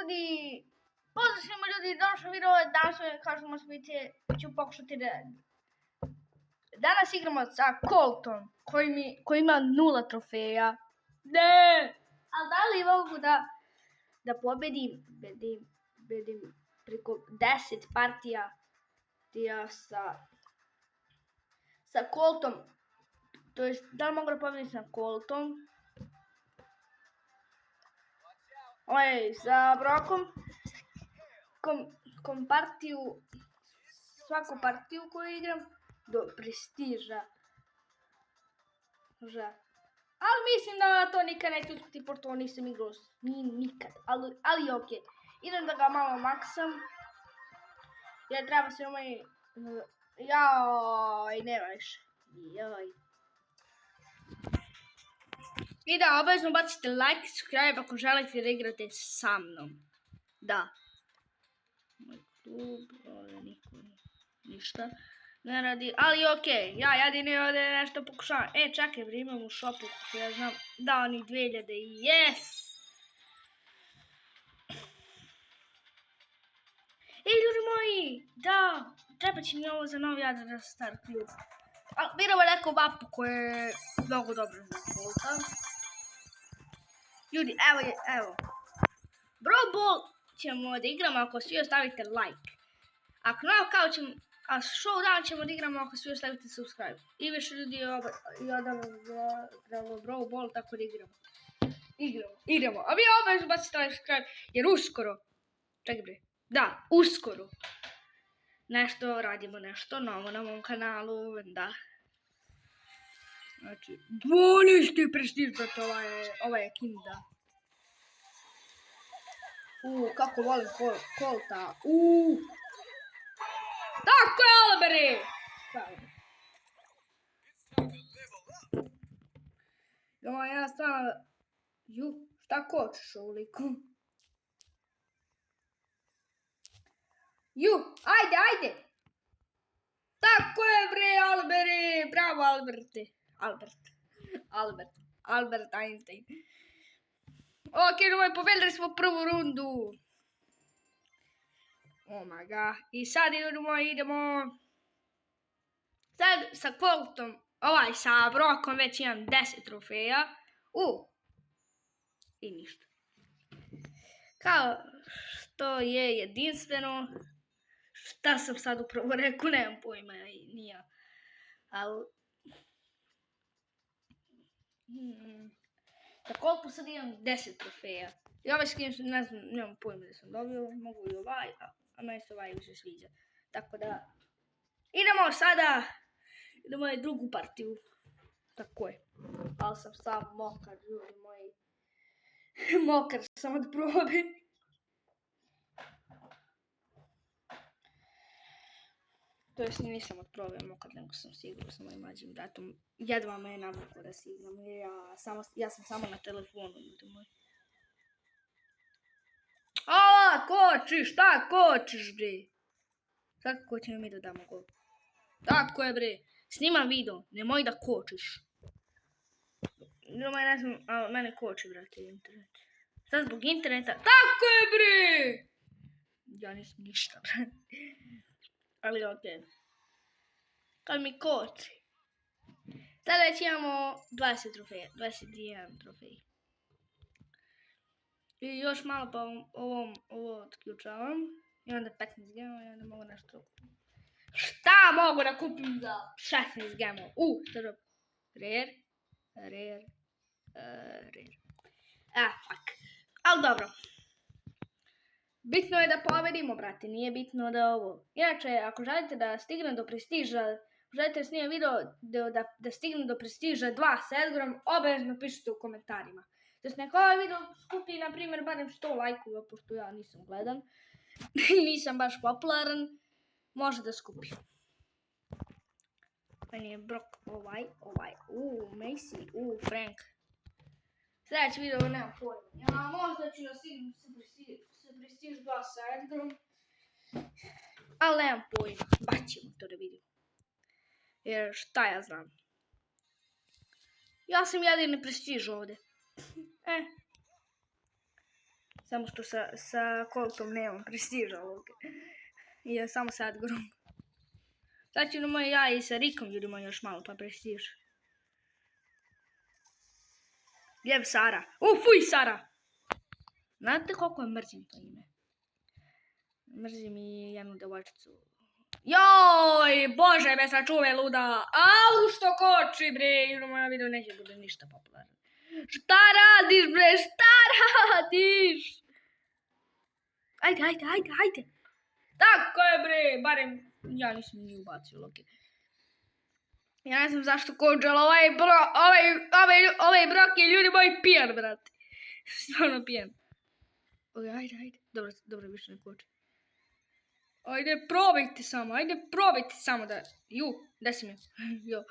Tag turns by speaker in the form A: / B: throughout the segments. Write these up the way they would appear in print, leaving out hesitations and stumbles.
A: ljudi, pozdrav svima ljudi, došao video, danas kao što možete vidjeti, ću pokušati da... Danas igramo sa Coltom, koji ima 0 trofeja. Ne! Ali da li mogu da pobedim preko 10 partija sa Coltom? To jest, da li mogu da pobedim sa Coltom? Sa Brokom, svaku partiju koju igram, do prestiža. Ali mislim da to nikad neću uspjeti, pošto nisam igrao nikad, ali ok. Idem da ga malo maksam, jer treba se umaj... Joj, nema više. I da, obavezno bacite like i subscribe ako želite da igrate sa mnom. Da. Moj klub, ovdje niko ništa ne radi, ali okej, ja jedini ovdje nešto pokušavam. Čekaj, imam u shopu, kako ja znam, da oni 2000, yes! Ljudi moji, da, treba će mi ovo za novi adres Star Club. Ali biramo neku mapu koja je mnogo dobro za Colta. Ljudi, evo. Brawl Ball ćemo da igramo ako svi ostavite like. Ako knockout ćemo, a showdown ćemo da igramo ako svi ostavite subscribe. I više ljudi je odavno Brawl Ball, tako da igramo. A vi obavezno bacite like subscribe, jer uskoro, čekaj bre, da, uskoro radimo nešto novo na mom kanalu, da. Znači, 12. prestiž, brate, ova je kinda. Kako volim Colta. Tako je, Alberi! Ja stvarno... šta kočiš ovoliko? Ajde! Tako je, bre, Alberi! Bravo, Alberte! Albert Einstein. Ok, pobedili smo prvu rundu. Oh my god. I sad idemo. Sad sa Coltom, sa Brokom već imam 10 trofeja. I ništa. Kao što je jedinstveno. Šta sam sad upravo rekao, nemam pojma, nije. Ali... Sa Coltom sad imam 10 trofeja. I ovaj skin, ne znam, nemam pojma da sam dobio, mogu i ovaj, a meni se ovaj više sviđa. Tako da, idemo sada, idemo na drugu partiju. Tako je. Ali sam sam mokar, ljudi moji. Mokar sam od probe. To jest nisam od probe mokar, nego sam se igrao sa mojim mlađim bratom. Jedva me je navukao da se igram, jer ja sam samo na telefonu, ljudi moji. Šta kočiš, bre? Kako ćemo mi da damo gol? Tako je, bre. Snimam video, nemoj da kočiš. Ne znam, ali mene koči, brate, internet. Sad zbog interneta. Tako je, bre! Ja nisam ništa, brate. Ali okej. Kad mi koči. Sada već imamo 20 trofeja, 21 trofej. I još malo pa ovo otključavam. I onda 15 gemova i onda mogu nešto kupiti. Šta mogu da kupim za 16 gemova? Sada rare. Fuck. Ali dobro. Bitno je da pobedimo, brate, nije bitno da ovo. Inače, ako želite da stignem do prestiža, želite da snimam video da stignem do prestiža 2 sa Edgarom, obavezno pišite u komentarima. Da se neka ovaj video skupi, na primjer, barem 100 lajkova, pošto ja nisam gledan. Nisam baš popularan. Može da skupi. Meni je Brok ovaj. Macy, Frank. Sljedeći video nemam pojma. Možda ću da stignem sa prestiž 2 sa Edgarom. Ali nemam pojma. Baćemo to da vidimo. Jer šta ja znam. Ja sam jedini prestiž ovdje. Samo što sa koltom nemam prestiža ovoga. I ja samo sad grom. Sad ćemo ja i sa Rikom ljudimo još malo pa prestiž. Gdje Sara? Fuj Sara! Znate koliko mrzim to ime? Mrzim i jednu devojčicu. Joj, Bože me sačuvaj luda! Au, što koči bre! Moja video neće bude ništa popularno. Šta radiš bre? Šta radiš? Ajde. Tako je bre, barem ja nisam ni ubacio loke. Ja ne znam zašto kođel, ovaj brok je ljudi moji pijan, brate. Stvarno pijan. Ajde. Dobro, više ne kođe. Ajde, probajte samo da... Gdje si mi? Jo,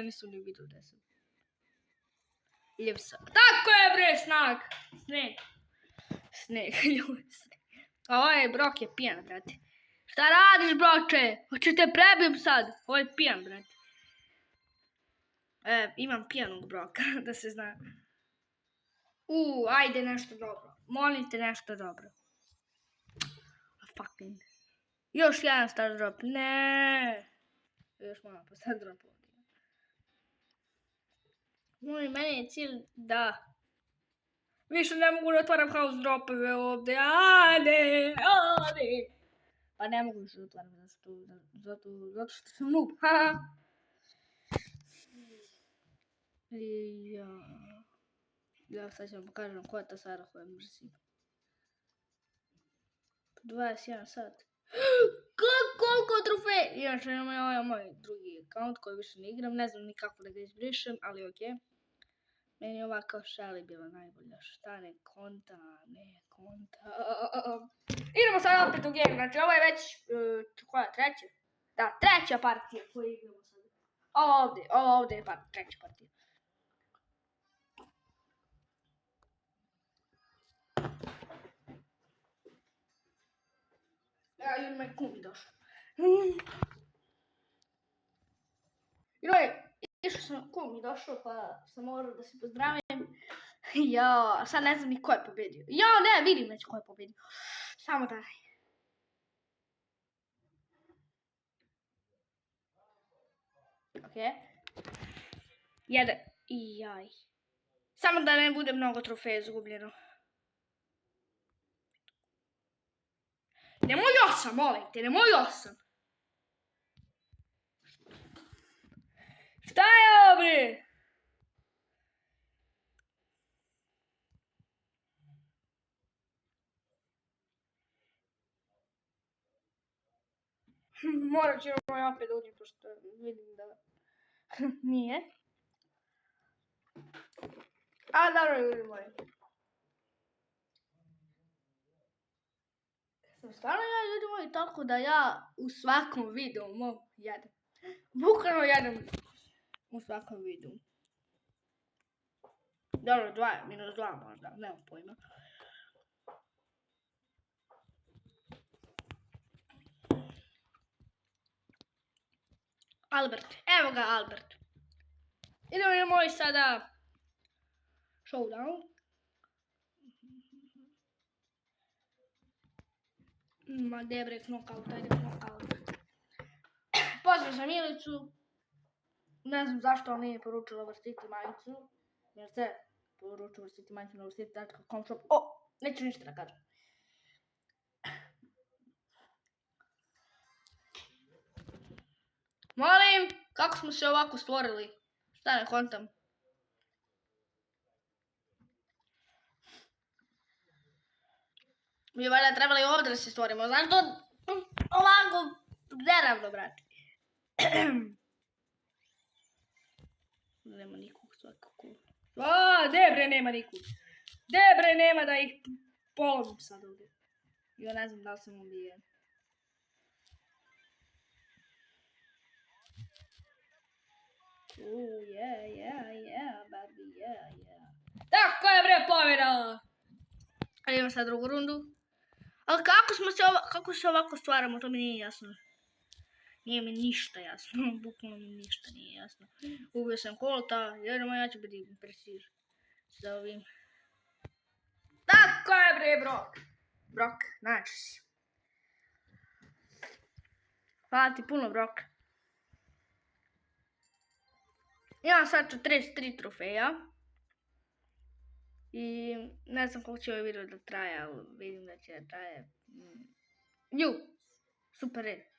A: nisam ni vidio gdje sam. Ljepsa. Tako je bre, Sneg. Ovaj brok je pijan, brate. Šta radiš, broče? Hoćeš te prebijem sad? Ovo je pijan, brate. Imam pijanog broka, da se zna. Ajde nešto dobro. Molim te nešto dobro. Fucking. Još jedan star drop. Ne. Još malo pa star drop ovdje. Meni je cilj da... Više ne mogu da otvaram house dropove ovdje. Ade. Pa ne mogu više da otvaram zato što sam noob. Ja sad ću vam pokažem koja je ta Sara koja mrzim. 21 sat. Koliko trofeja! Inače imam ovaj moj drugi account koji više ne igram. Ne znam ni kako da ga izbrišem, ali okej. Meni je ova kao Shelly bila najbolja. Šta ne konta. Idemo sad opet u game. Znači ovo je već... koja? Treća? Da, treća partija koju igramo sad. Ovo ovdje je treća partija. Ja, moj kum je došao. Išao sam, kum je došao pa sam morao da se pozdravim. Ja, sad ne znam ni ko je pobedio. Ja, ne, vidim već ko je pobedio. Samo daj. Okej. Jedan. Jaj. Samo da ne bude mnogo trofeja izgubljeno. Nemoj 8, molim te, nemoj 8. Šta je ovo bre? Morat ćemo opet uđi, pošto vidim da nije. A dobro, ljudi moji. Stvarno ja, ljudi moji, tako da ja u svakom videu jedem. Bukvalno jedem u svakom videu. Dobro, -2 možda, nemam pojma. Albert, evo ga Albert. Idemo moj sada showdown. Ma gdje je bre knockout, ajde knockout. Pozdrav za Milicu. Ne znam zašto on nije poručila vrstiti majicu. Jer se poručila vrstiti majicu na vrstiti.com shop. Neću ništa da kažem. Molim, kako smo se ovako stvorili? Šta ne kontam? Mi je valjda trebali ovdje da se stvorimo. Znaš to ovako neravno, brate. Nema nikog svakako. Debre nema nikog. Debre nema da ih polovim sad ovdje. Ja ne znam da li sam ubijen. Yeah, baby, yeah. Tako je bre, pobjeda! A imam sad drugu rundu. Ali kako se ovako stvaramo, to mi nije jasno. Nije mi ništa jasno, bukvalno mi ništa nije jasno. Ubio sam Colta, jedno ja ću biti prestiž sa ovim. Tako Tako je bre, Brok. Brok, znači si. Hvala ti puno, Brok. Imam sad 43 trofeja. I ne znam koliko će ovaj video da traje, ali vidim da će da traje. Super je.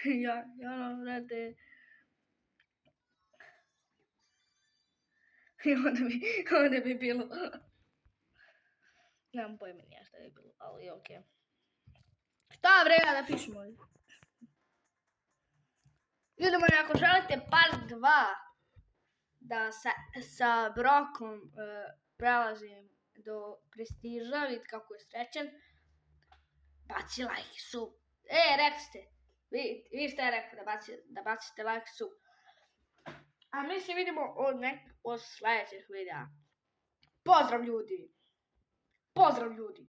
A: Ja, vrate. I onda bi bilo. Nemam pojma nija šta bi bilo, ali okej. Šta vrega da pišemo? Ljudi moji, ako želite part 2 da sa Brokom prelazim do prestiža, vidite kako je srećen, baci like i sub. Rekli ste, vi ste rekli da bacite like i sub. A mi se vidimo od sljedećih videa. Pozdrav ljudi!